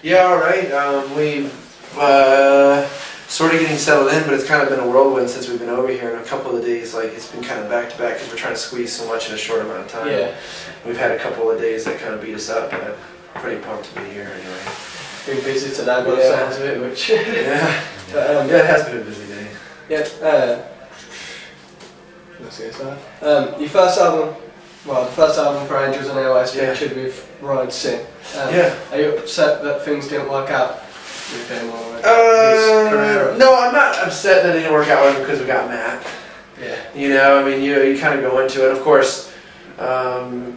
Yeah, all right. We've sort of getting settled in, but it's kind of been a whirlwind since we've been over here. And a couple of days, like it's been kind of back to back because we're trying to squeeze so much in a short amount of time. Yeah. We've had a couple of days that kind of beat us up, but I'm pretty pumped to be here anyway. Been busy today, by the sounds of it, which yeah, yeah, it has been a busy day. Yeah. Your first album, well, the first album for Angels and Airwaves featured with Ryan Singh. Are you upset that things didn't work out with him or his career? No, I'm not upset that it didn't work out with him because we got Matt. Yeah. You know, I mean, you kind of go into it. Of course, I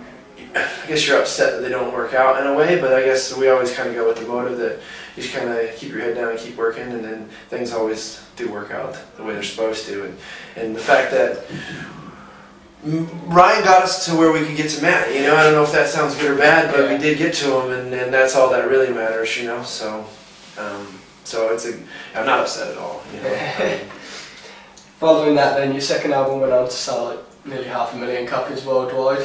guess you're upset that they don't work out in a way, but I guess we always kind of go with the motive that you just kind of keep your head down and keep working, and then things always do work out the way they're supposed to. And the fact that Ryan got us to where we could get to Matt, you know, I don't know if that sounds good or bad, but we did get to him, and that's all that really matters, you know. So, I'm not upset at all, you know. Following that, then your second album went on to sell like nearly 500,000 copies worldwide.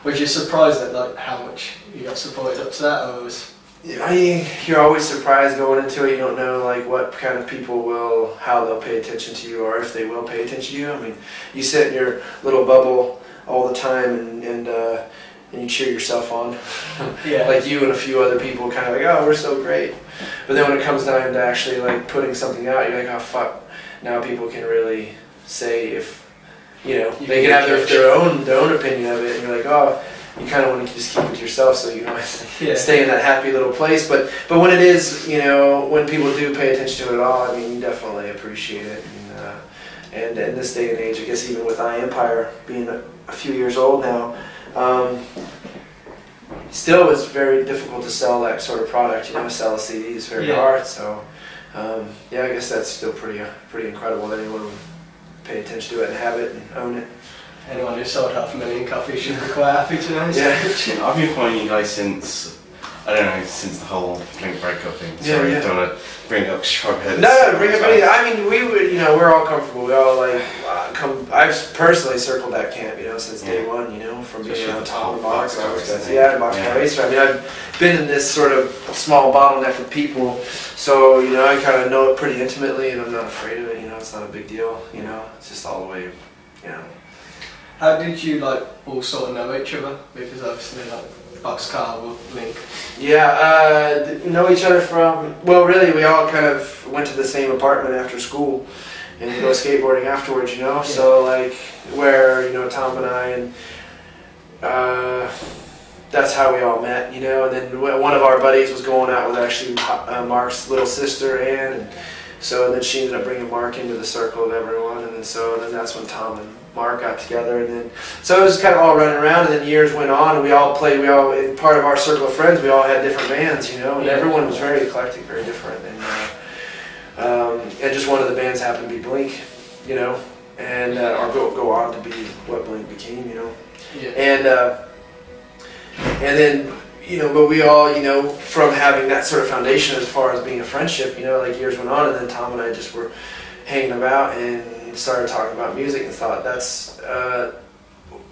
Was you surprised at like how much you got supported up to that, or was? I mean, you're always surprised going into it. You don't know like what kind of people will, how they'll pay attention to you, or if they will pay attention to you. I mean, you sit in your little bubble all the time and you cheer yourself on. Yeah. Like you and a few other people kind of like, oh, we're so great. But then when it comes down to actually like putting something out, you're like, oh fuck. Now people can really say if, you know, they can have their own opinion of it, and you're like, oh, you kind of want to just keep it to yourself so you know stay in that happy little place. But when it is, you know, when people do pay attention to it at all, I mean, you definitely appreciate it. And in this day and age, I guess even with iEmpire being a few years old now, still it's very difficult to sell that sort of product. You know, sell a CD is very hard. So yeah, I guess that's still pretty incredible that anyone would pay attention to it and have it and own it. Anyone who sold 500,000 copies should be quite happy to know. Yeah. I've been following you guys since, I don't know, since the whole Blink breakup thing. Sorry, don't want to bring up Shrubhead. No, bring it up. I mean, we would, you know, we're all comfortable. We all like I've personally circled that camp, you know, since day one, you know, from being on top of Boxcar Racer. Yeah, Boxcar Racer. I mean, I've been in this sort of small bottleneck with people, so you know, I kind of know it pretty intimately, and I'm not afraid of it. You know, it's not a big deal. You know, it's just all the way, you know. How did you like all sort of know each other? Because obviously like Boxcar will link. Yeah, know each other from, well really we all kind of went to the same apartment after school and go skateboarding afterwards, you know, so like where, you know, Tom and I, and that's how we all met, you know, and then one of our buddies was going out with actually Mark's little sister Ann, and then she ended up bringing Mark into the circle of everyone, and then that's when Tom and Mark got together, and then so it was kind of all running around, and then years went on, and we all in part of our circle of friends, we all had different bands, you know, and everyone was very eclectic, very different, and just one of the bands happened to be Blink, you know, and or go on to be what Blink became, you know, and then, you know, but we all, you know, from having that sort of foundation as far as being a friendship, you know, like years went on, and then Tom and I just were hanging about and started talking about music and thought that's,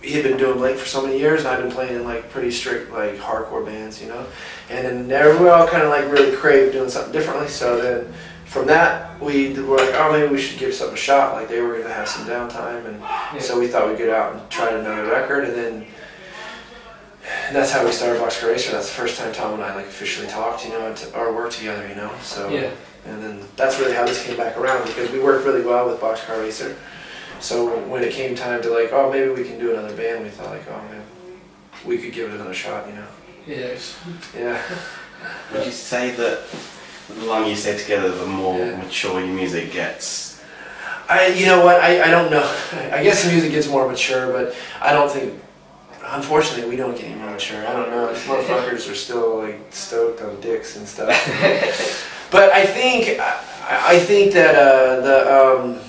he had been doing Blink for so many years, and I've been playing in like pretty strict like hardcore bands, you know, and then we all kind of like really craved doing something differently, so then from that we were like, oh, maybe we should give something a shot, like they were going to have some downtime, and so we thought we'd get out and try another record, and then that's how we started Boxcar Racer. That's the first time Tom and I like officially talked, you know, or worked together, you know, so and then that's really how this came back around, because we worked really well with Boxcar Racer. So when it came time to like, oh, maybe we can do another band, we thought like, oh man, we could give it another shot, you know. Yes. Yeah. Would you say that the longer you stay together, the more mature your music gets? You know what, I don't know. I guess the music gets more mature, but I don't think, unfortunately, we don't get any more mature. I don't know. These motherfuckers are still like stoked on dicks and stuff. But I think that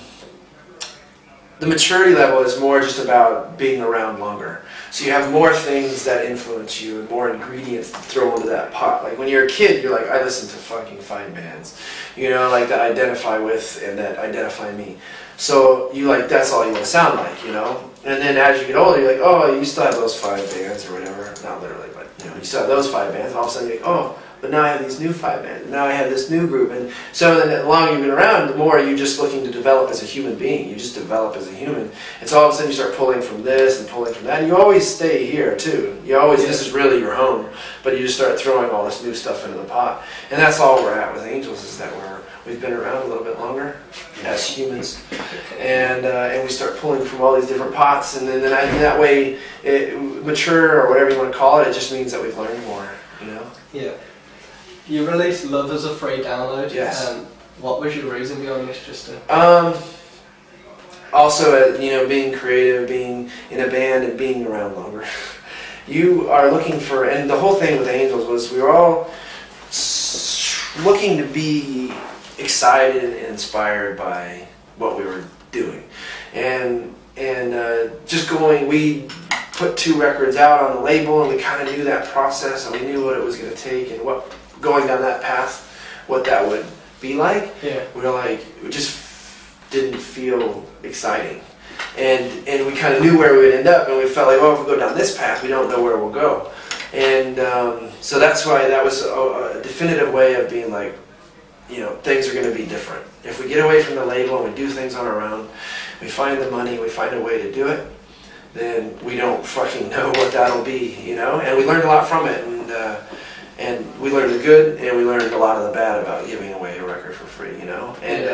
the maturity level is more just about being around longer. So you have more things that influence you and more ingredients to throw into that pot. Like when you're a kid, you're like, I listen to fucking 5 bands, you know, like that I identify with and that identify me. So you like, that's all you want to sound like, you know. And then as you get older, you're like, oh, you still have those 5 bands or whatever. Not literally, but you know, you still have those 5 bands. And all of a sudden you're like, oh, but now I have these new 5 bands, and now I have this new group, and so then the longer you've been around, the more you're just looking to develop as a human being. You just develop as a human, and so all of a sudden you start pulling from this and pulling from that, and you always stay here too. You always, this is really your home, but you just start throwing all this new stuff into the pot, and that's all we're at with Angels, is that we've been around a little bit longer as humans, and we start pulling from all these different pots, and then that way, mature or whatever you want to call it, it just means that we've learned more, you know? Yeah. You released Love as a free download. Yes. What was your reason behind this? Just to... Also, you know, being creative, being in a band, and being around longer. You are looking for, and the whole thing with Angels was we were all looking to be excited and inspired by what we were doing, and just going. We put 2 records out on the label, and we kind of knew that process, and we knew what it was going to take, and what going down that path, what that would be like. Yeah. We were like, it just didn't feel exciting, and we kind of knew where we would end up, and we felt like, well, if we go down this path, we don't know where we'll go, and so that's why that was a definitive way of being like, you know, things are going to be different. If we get away from the label and we do things on our own, we find the money, we find a way to do it, then we don't fucking know what that'll be, you know? And we learned a lot from it, and we learned the good, and we learned a lot of the bad about giving away a record for free, you know? And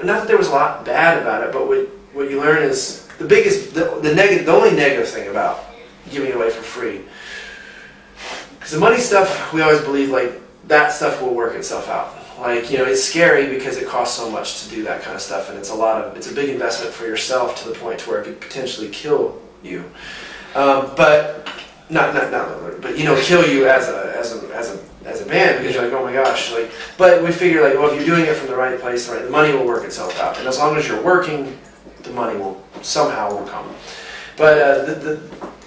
not that there was a lot bad about it, but what you learn is the only negative thing about giving it away for free. Because the money stuff, we always believe, like, that stuff will work itself out. Like, you know, it's scary because it costs so much to do that kind of stuff, and it's a big investment for yourself to the point to where it could potentially kill you. But you know, kill you as a band, because you're like, oh my gosh, like. But we figure, like, well, if you're doing it from the right place, right, the money will work itself out, and as long as you're working, the money will come. But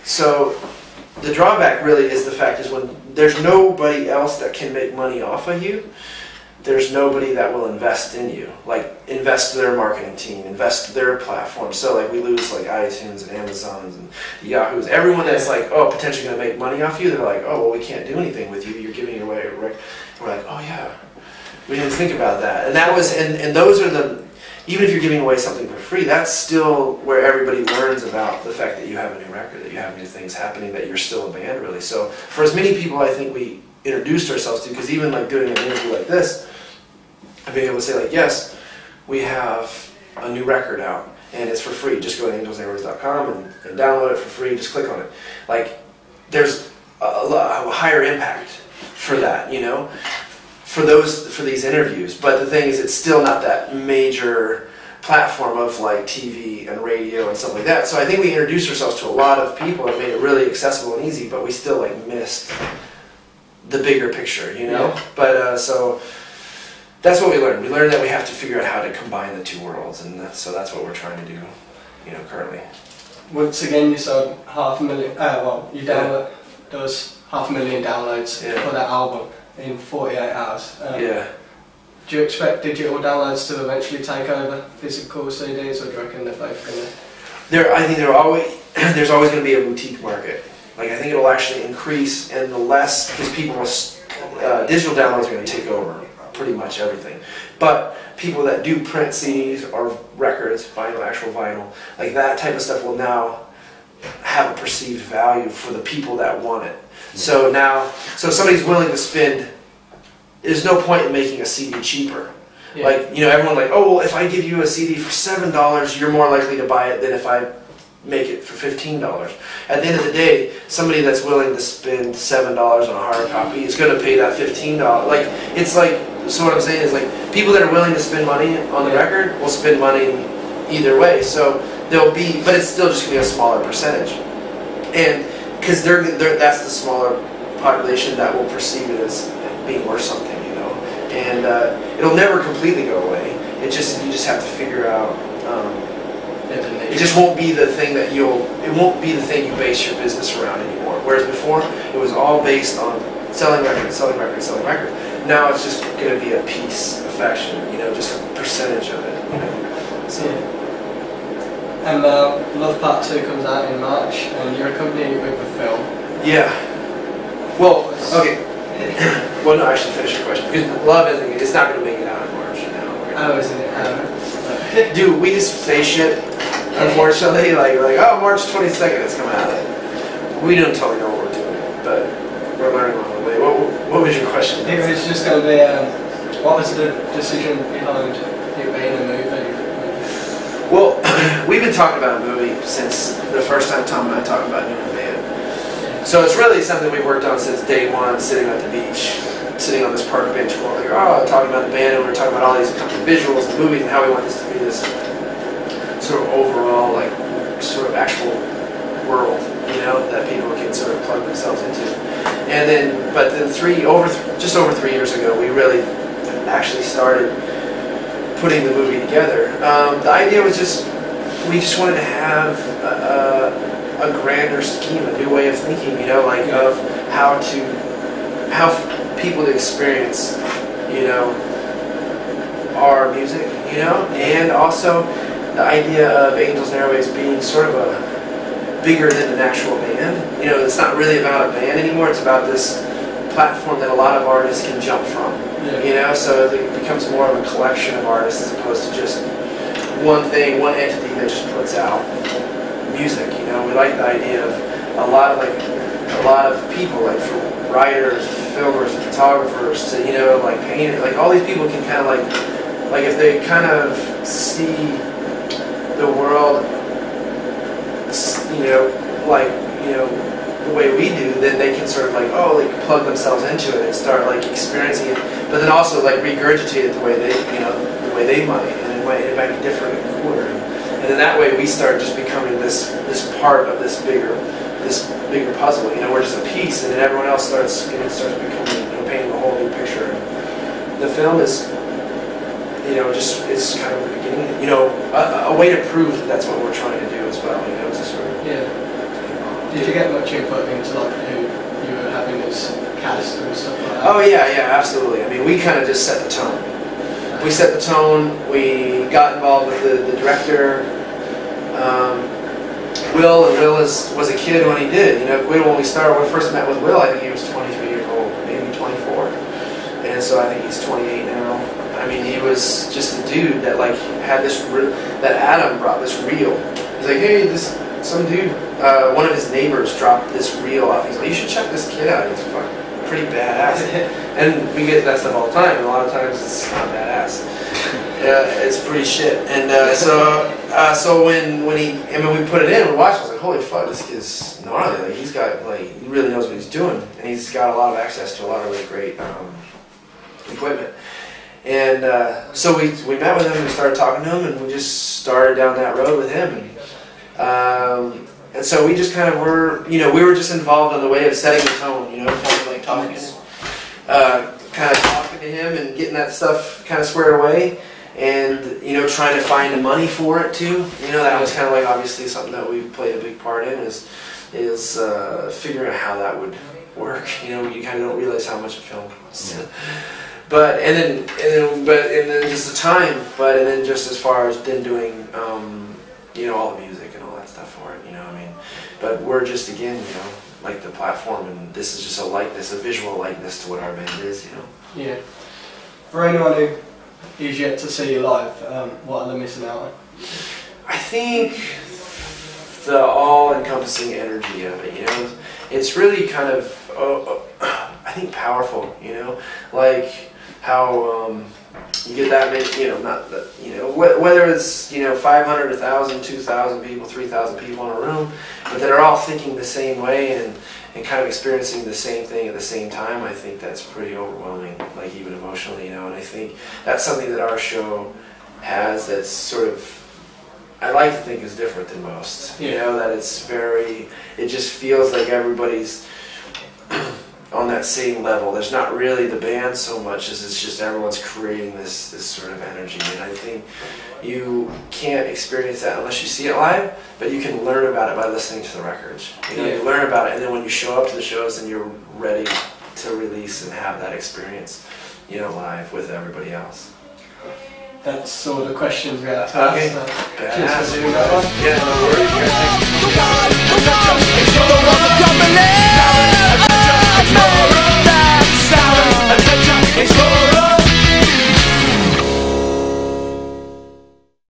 so the drawback really is the fact is when there's nobody else that can make money off of you, there's nobody that will invest in you, like invest their marketing team, invest their platform. So like we lose like iTunes and Amazons and Yahoos, everyone that's like, oh, potentially going to make money off you, they're like, oh, well, we can't do anything with you, you're giving away a record. We're like, oh yeah, we didn't think about that. And that was, and those are the, even if you're giving away something for free, that's still where everybody learns about the fact that you have a new record, that you have new things happening, that you're still a band, really. So for as many people I think we introduced ourselves to, because even like doing an interview like this, I've been able to say like, yes, we have a new record out, and it's for free. Just go to angelsairways.com and download it for free. Just click on it. Like, there's a higher impact for that, you know, for these interviews. But the thing is, it's still not that major platform of like TV and radio and stuff like that. So I think we introduced ourselves to a lot of people and made it really accessible and easy, but we still like missed the bigger picture, you know. Yeah. But so that's what we learned. We learned that we have to figure out how to combine the two worlds, and so that's what we're trying to do, you know, currently. Once again, you sold 500,000. Well, you download those 500,000 downloads for that album in 48 hours. Yeah. Do you expect digital downloads to eventually take over physical CDs, or do you reckon they're both going to? I think there's always going to be a boutique market. Like, I think it'll actually increase, and the less, because people will, digital downloads are going to take over pretty much everything. But people that do print CDs or records, vinyl, actual vinyl, like that type of stuff will now have a perceived value for the people that want it. So now, so if somebody's willing to spend, there's no point in making a CD cheaper. Yeah. Like, you know, everyone's like, oh, well, if I give you a CD for $7, you're more likely to buy it than if I make it for $15. At the end of the day, somebody that's willing to spend $7 on a hard copy is going to pay that $15. Like, it's like, so what I'm saying is, like, people that are willing to spend money on the record will spend money either way. So there'll be, but it's still just going to be a smaller percentage. And because that's the smaller population that will perceive it as being worth something, you know. And it'll never completely go away. You just have to figure out. It just won't be the thing that you base your business around anymore. Whereas before, it was all based on selling records, selling records, selling records. Now it's just going to be a piece, a fraction, you know, just a percentage of it, you know. So. And Love Part 2 comes out in March, and you're accompanying it with a film. Yeah. Well, okay. Well, no, actually, finish your question. Because Love isn't. It's not going to make it out in March now. Oh, isn't it? Dude, we just say shit. Unfortunately, like oh, March 22nd, it's coming out. We don't totally know what we're doing, but we're learning along the way. What was your question? It was just going to be, what was the decision behind it being a movie? Well, we've been talking about a movie since the first time Tom and I talked about doing a band. So it's really something we've worked on since day one, sitting at the beach, sitting on this park bench, like, talking about the band, and we were talking about all these visuals and movies and how we want this to be this sort of overall, like, sort of actual world, you know, that people can sort of plug themselves into. And then, but then just over 3 years ago, we really actually started putting the movie together. The idea was we just wanted to have a grander scheme, a new way of thinking, you know, like of how people to experience, you know, our music, you know, and also the idea of Angels and Airwaves being sort of bigger than an actual band. You know, it's not really about a band anymore, it's about this platform that a lot of artists can jump from. Yeah. You know, so it becomes more of a collection of artists as opposed to just one thing, one entity that just puts out music. You know, we like the idea of a lot of people, like from writers, filmers, and photographers to, you know, like painters, like all these people can kind of like if they kind of see the world, you know, like, you know, the way we do, then they can sort of like, plug themselves into it and start like experiencing it, but then also like regurgitate it the way they, you know, the way they might, and it might be different and cooler, and then that way we start just becoming this part of this bigger puzzle. You know, we're just a piece, and then everyone else starts becoming, you know, painting a whole new picture. The film is, you know, it's kind of the beginning, you know, a way to prove that that's what we're trying to do as well. You know, to sort of. Yeah. Did you get much input into like who you were having as cast and stuff like that? Oh yeah, absolutely. I mean, we kind of just set the tone. We set the tone. We got involved with the director. Will was a kid when he did. You know, when we first met with Will, I think he was 23 years old, maybe 24, and so I think he's 28 now. I mean, he was just a dude that like had this. That Adam brought this reel. He's like, hey, some dude. One of his neighbors dropped this reel off. He's like, you should check this kid out. He's fucking pretty badass. And we get that stuff all the time. And a lot of times it's not badass. It's pretty shit. And so when we put it in, we watched. I was like, holy fuck, this kid's gnarly. Like he really knows what he's doing, and he's got a lot of access to a lot of really great equipment. And so we met with him and we started talking to him, and we just started down that road with him. And so we just kind of were, you know, we were just involved in the way of setting the tone, you know, kind of like talking to him and getting that stuff kind of squared away, and, you know, trying to find the money for it too. You know, that was kind of like obviously something that we played a big part in is figuring out how that would work. You know, you kind of don't realize how much a film costs. Yeah. But just the time, and then just as far as then doing, you know, all the music and all that stuff for it, you know what I mean? But we're just, again, you know, like the platform, and this is just a visual likeness to what our band is, you know? Yeah. For anyone who is yet to see you live, what are they missing out on? I think the all-encompassing energy of it, you know? It's really kind of, I think, powerful, you know? Like how you get that many, you know, not that, you know, whether it's, you know, 500, 1,000, 2,000 people, 3,000 people in a room, but that are all thinking the same way and kind of experiencing the same thing at the same time. I think that's pretty overwhelming, like even emotionally, you know, and I think that's something that our show has that's sort of, I like to think is different than most. You know, that it just feels like everybody's on that same level. There's not really the band so much as it's just everyone's creating this sort of energy, and I think you can't experience that unless you see it live, but you can learn about it by listening to the records. You know, you learn about it, and then when you show up to the shows, then you're ready to release and have that experience, you know, live with everybody else. That's all the questions we have to ask. Okay. Yeah, no worries.